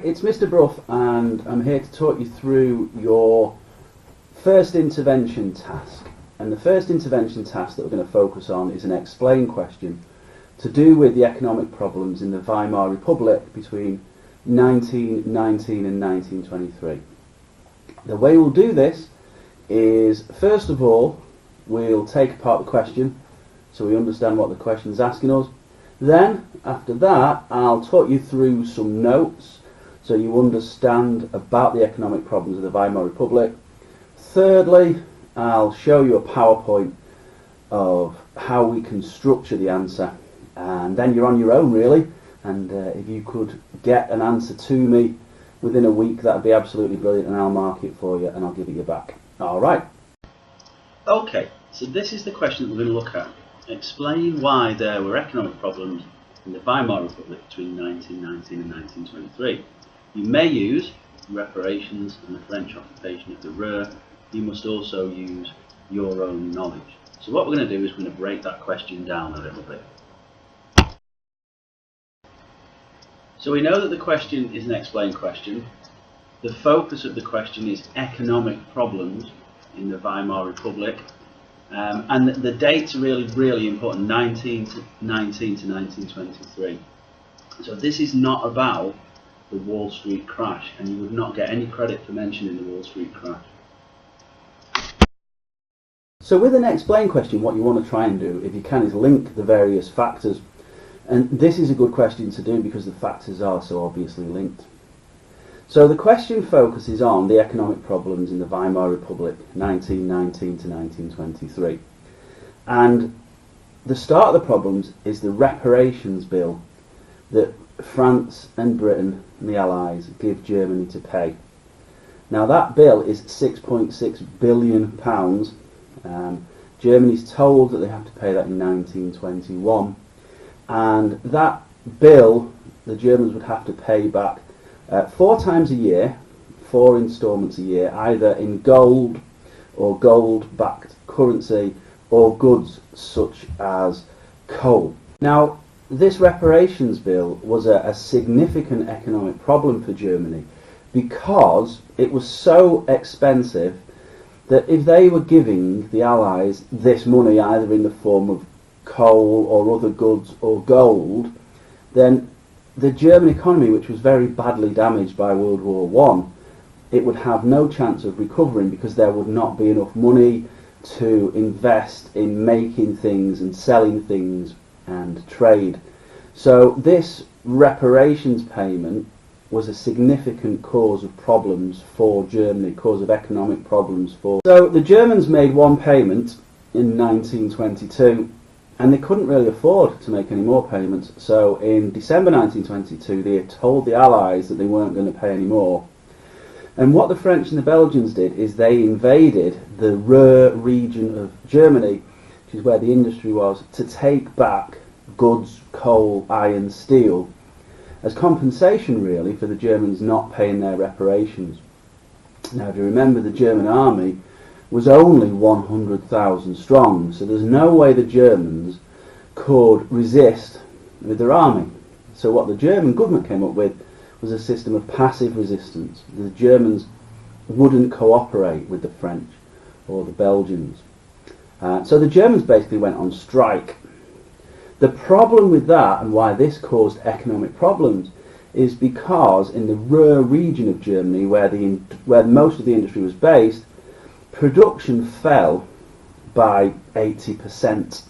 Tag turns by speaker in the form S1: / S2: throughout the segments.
S1: it's Mr. Brough, and I'm here to talk you through your first intervention task. And the first intervention task that we're going to focus on is an explain question to do with the economic problems in the Weimar Republic between 1919 and 1923. The way we'll do this is, first of all, we'll take apart the question so we understand what the question is asking us. Then, after that, I'll talk you through some notes so you understand about the economic problems of the Weimar Republic. Thirdly, I'll show you a PowerPoint of how we can structure the answer, and then you're on your own really, and if you could get an answer to me within a week, that'd be absolutely brilliant, and I'll mark it for you and I'll give it you back. Alright. Okay, so this is the question that we're going to look at. Explain why there were economic problems in the Weimar Republic between 1919 and 1923. You may use reparations and the French occupation of the Ruhr. You must also use your own knowledge. So what we're going to do is we're going to break that question down a little bit. So we know that the question is an explain question. The focus of the question is economic problems in the Weimar Republic. And the dates are really important, 1919 to 1923. So this is not about the Wall Street crash, and you would not get any credit for mentioning the Wall Street crash. So with an explain question, what you want to try and do, if you can, is link the various factors. And this is a good question to do because the factors are so obviously linked. So the question focuses on the economic problems in the Weimar Republic, 1919 to 1923. And the start of the problems is the reparations bill that France and Britain and the Allies give Germany to pay. Now that bill is £6.6 billion. Germany's told that they have to pay that in 1921. And that bill, the Germans would have to pay back 4 times a year, 4 instalments a year, either in gold or gold-backed currency or goods such as coal. Now, this reparations bill was a significant economic problem for Germany because it was so expensive that if they were giving the Allies this money either in the form of coal or other goods or gold, then the German economy, which was very badly damaged by World War I, it would have no chance of recovering because there would not be enough money to invest in making things and selling things and trade. So this reparations payment was a significant cause of problems for Germany, cause of economic problems for. So the Germans made one payment in 1922, and they couldn't really afford to make any more payments. So in December 1922, they had told the Allies that they weren't going to pay any more. And what the French and the Belgians did is they invaded the Ruhr region of Germany, which is where the industry was, to take back goods, coal, iron, steel, as compensation really for the Germans not paying their reparations. Now if you remember, the German army was only 100,000 strong, so there's no way the Germans could resist with their army. So what the German government came up with was a system of passive resistance. The Germans wouldn't cooperate with the French or the Belgians. So the Germans basically went on strike. The problem with that, and why this caused economic problems, is because in the Ruhr region of Germany, where most of the industry was based, production fell by 80%.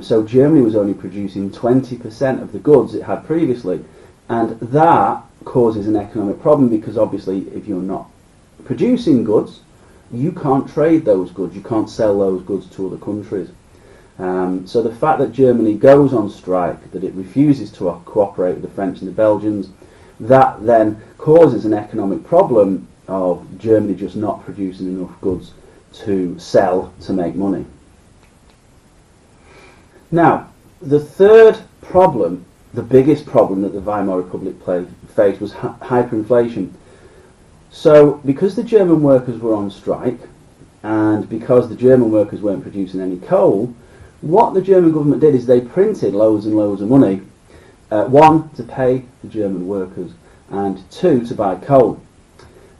S1: So Germany was only producing 20% of the goods it had previously, and that causes an economic problem because obviously if you're not producing goods, you can't trade those goods, you can't sell those goods to other countries. So the fact that Germany goes on strike, that it refuses to cooperate with the French and the Belgians, that then causes an economic problem of Germany just not producing enough goods to sell to make money. Now, the third problem, the biggest problem that the Weimar Republic faced was hyperinflation. So because the German workers were on strike and because the German workers weren't producing any coal, what the German government did is they printed loads and loads of money, one, to pay the German workers, and 2 to buy coal.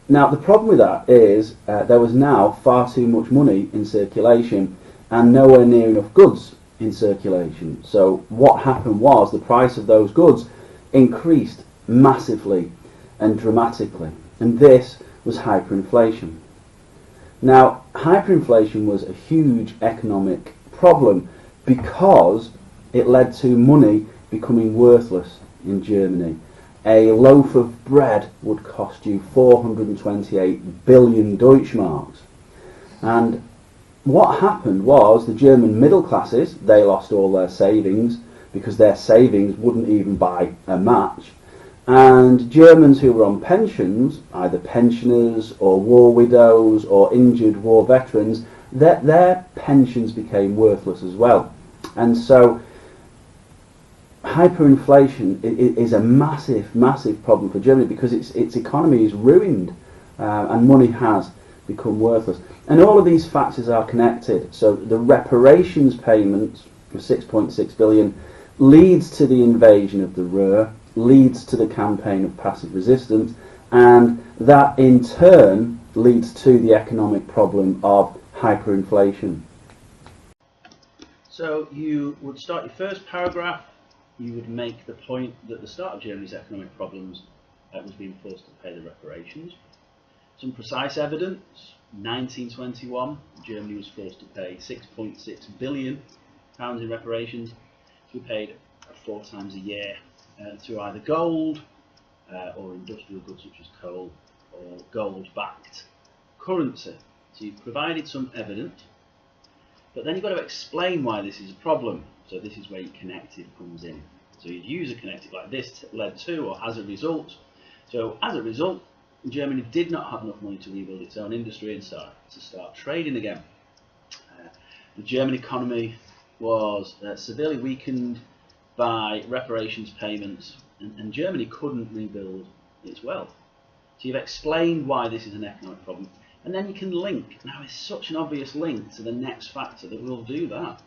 S1: Now the problem with that is there was now far too much money in circulation and nowhere near enough goods in circulation. So what happened was the price of those goods increased massively and dramatically, and this was hyperinflation. Now hyperinflation was a huge economic problem because it led to money becoming worthless in Germany. A loaf of bread would cost you 428 billion Deutschmarks. And what happened was the German middle classes, they lost all their savings because their savings wouldn't even buy a match. And Germans who were on pensions, either pensioners or war widows or injured war veterans, their pensions became worthless as well. And so hyperinflation is a massive, massive problem for Germany because its economy is ruined and money has become worthless. And all of these factors are connected. So the reparations payments of 6.6 billion leads to the invasion of the Ruhr, leads to the campaign of passive resistance, and that in turn leads to the economic problem of hyperinflation. So you would start your first paragraph, you would make the point that the start of Germany's economic problems was being forced to pay the reparations. Some precise evidence: 1921, Germany was forced to pay 6.6 billion pounds in reparations to be paid 4 times a year through either gold or industrial goods such as coal or gold-backed currency. So you've provided some evidence, but then you've got to explain why this is a problem. So this is where your connective comes in. So you'd use a connective like this: led to, or as a result. So as a result, Germany did not have enough money to rebuild its own industry and to start trading again. The German economy was severely weakened by reparations payments, and Germany couldn't rebuild its wealth. So you've explained why this is an economic problem, and then you can link. Now it's such an obvious link to the next factor that will do that.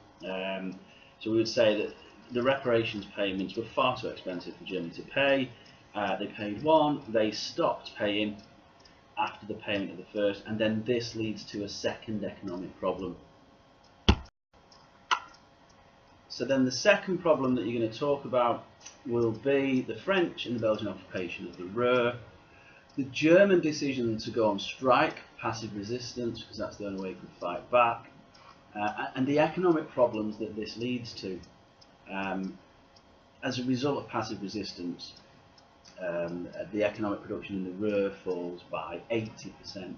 S1: So we would say that the reparations payments were far too expensive for Germany to pay. They paid one, they stopped paying after the payment of the first, and then this leads to a second economic problem. So then the second problem that you're going to talk about will be the French and the Belgian occupation of the Ruhr, the German decision to go on strike, passive resistance, because that's the only way you could fight back, and the economic problems that this leads to. As a result of passive resistance, the economic production in the Ruhr falls by 80%.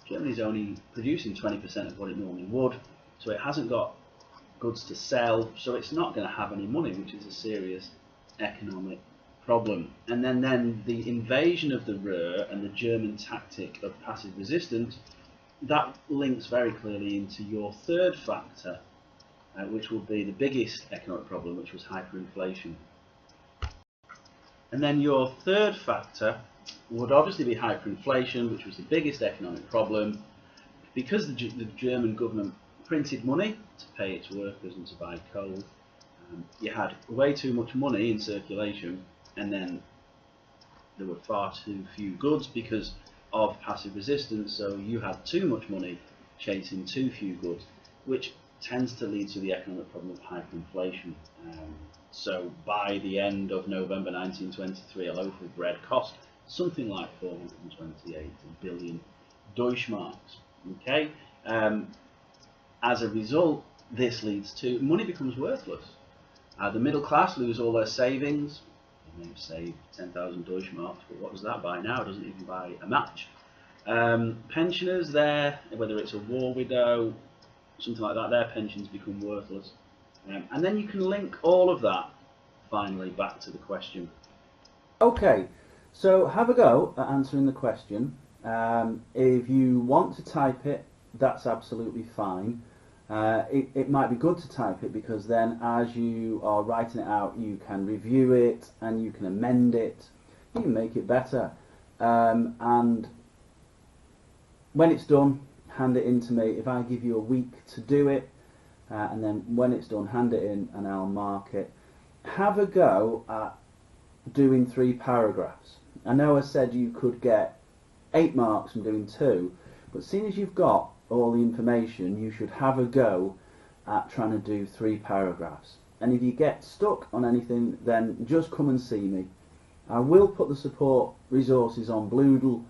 S1: Germany's only producing 20% of what it normally would, so it hasn't got goods to sell, so it's not going to have any money, which is a serious economic problem. And then the invasion of the Ruhr and the German tactic of passive resistance, that links very clearly into your third factor, which will be the biggest economic problem, which was hyperinflation. And then your third factor would obviously be hyperinflation, which was the biggest economic problem, because the German government printed money to pay its workers and to buy coal. You had way too much money in circulation, and then there were far too few goods because of passive resistance, so you had too much money chasing too few goods, which tends to lead to the economic problem of hyperinflation. So by the end of November 1923, a loaf of bread cost something like 428 billion Deutschmarks. Okay? As a result, this leads to money becomes worthless. The middle class lose all their savings. They may have saved 10,000 Deutschmarks, but what does that buy now? It doesn't even buy a match. Pensioners there, whether it's a war widow, something like that, their pensions become worthless. And then you can link all of that finally back to the question. Okay, so have a go at answering the question. If you want to type it, that's absolutely fine. It might be good to type it because then as you are writing it out, you can review it and you can amend it, you can make it better. And when it's done, hand it in to me. If I give you a week to do it, and then when it's done, hand it in and I'll mark it. Have a go at doing 3 paragraphs. I know I said you could get 8 marks from doing 2, but seeing as you've got all the information, you should have a go at trying to do 3 paragraphs. And if you get stuck on anything, then just come and see me. I will put the support resources on Bloodle